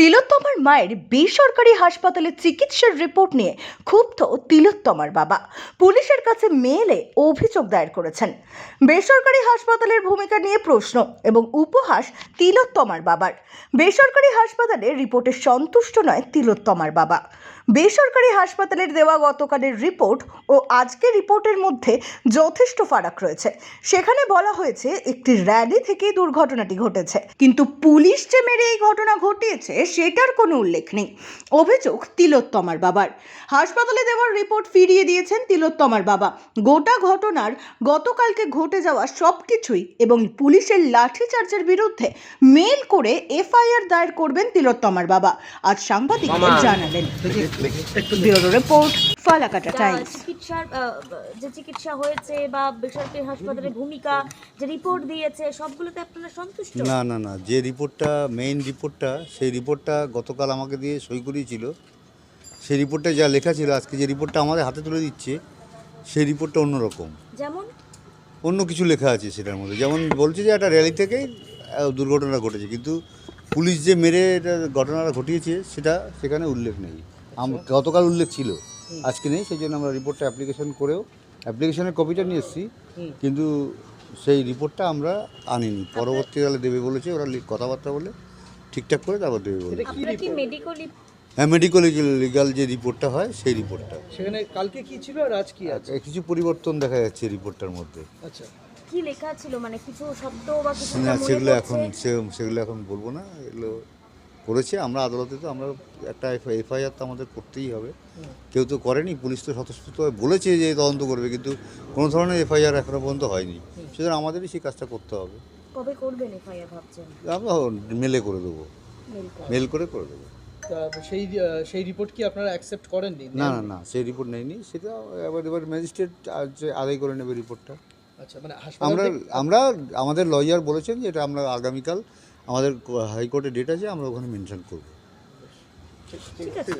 তিলোত্তমার মায়ের বেসরকারি হাসপাতালে চিকিৎসার রিপোর্ট নিয়ে ক্ষুব্ধ তিলোত্তমার বাবা পুলিশের কাছে মেলে অভিযোগ দায়ের করেছেন। বেসরকারি হাসপাতালের ভূমিকা নিয়ে প্রশ্ন এবং উপহাস তিলোত্তমার বাবার। বেসরকারি হাসপাতালের রিপোর্টে সন্তুষ্ট নয় তিলোত্তমার বাবা। বেসরকারি হাসপাতালের দেওয়া গতকালের রিপোর্ট ও আজকের রিপোর্টের মধ্যে যথেষ্ট ফারাক রয়েছে। সেখানে বলা হয়েছে একটি র্যালি থেকে দুর্ঘটনাটি ঘটেছে, কিন্তু পুলিশ যে মেরে এই ঘটনা ঘটিয়েছে সেটার কোনো উল্লেখ নেই। অভিযোগ তিলোত্তমার বাবার। হাসপাতালে দেওয়ার রিপোর্ট ফিরিয়ে দিয়েছেন তিলোত্তমার বাবা। গোটা ঘটনার গতকালকে ঘটে যাওয়া সবকিছুই এবং পুলিশের লাঠিচার্জের বিরুদ্ধে মেল করে এফআইআর দায়ের করবেন তিলোত্তমার বাবা আজ সাংবাদিকদের জানালেন। Bureau report, Falakata Times. চিকিৎসা হয়েছে বা বেসরকারি হাসপাতালের ভূমিকা যে রিপোর্ট দিয়েছে সবগুলোতে আপনারা সন্তুষ্ট? না, যে রিপোর্টটা মেইন রিপোর্টটা সেই রিপোর্টটা গতকাল আমাকে দিয়ে সই করিয়েছিল। সেই রিপোর্টটা যা লেখা ছিল, আজকে যে রিপোর্টটা আমাদের হাতে তুলে দিচ্ছে সেই রিপোর্টটা অন্যরকম, যেমন অন্য কিছু লেখা আছে সেটার মধ্যে। যেমন বলছে যে একটা র্যালি থেকেই দুর্ঘটনা ঘটেছে, কিন্তু পুলিশ যে মেরে এটা ঘটনাটা ঘটিয়েছে সেটা সেখানে উল্লেখ নেই। গতকাল উল্লেখ ছিল, আজকে নেই। সেই জন্য আমরা রিপোর্টটা অ্যাপ্লিকেশনের কপিটা নিয়ে এসেছি, কিন্তু সেই রিপোর্টটা আমরা আনিনি। পরবর্তীকালে দেবে বলেছে, ওরা কথাবার্তা বলে ঠিকঠাক করে তারপর দেবে বলে। হ্যাঁ, মেডিকেল লিগাল যে রিপোর্টটা হয় সেই রিপোর্টটা। সেখানে কালকে কি ছিল আর আজ কি আছে? কিছু পরিবর্তন দেখা যাচ্ছে রিপোর্টটার মধ্যে। আচ্ছা, কি লেখা ছিল, মানে কিছু শব্দ বা কিছু না, সেগুলো এখন বলবো না। এগুলো করেছে আমরা আদালতে, তো আমরা একটা এফআইআর তো আমাদের করতেই হবে। কেউ তো করেনি, পুলিশ তো স্বতঃস্ফূর্তভাবে বলেছে যে তদন্ত করবে, কিন্তু কোনো ধরনের এফআইআর এখনো পর্যন্ত হয়নি। সুতরাং আমাদেরই সেই কাজটা করতে হবে। কবে করবেন এফআইআর ভাবছেন? আমরা মেলে করে দেবো, মেল করে দেবো। তা সেই রিপোর্ট কি আপনারা অ্যাকসেপ্ট করেননি? না, সেই রিপোর্ট নেয়নি। সেটা এবার ম্যাজিস্ট্রেট আদায় করে নেবে রিপোর্টটা। আচ্ছা, মানে আমরা আমাদের লয়ার বলেছেন যে এটা আমরা আগামীকাল আমাদের হাইকোর্টে ডেট আছে, আমরা ওখানে মেনশন করবো। ঠিক আছে।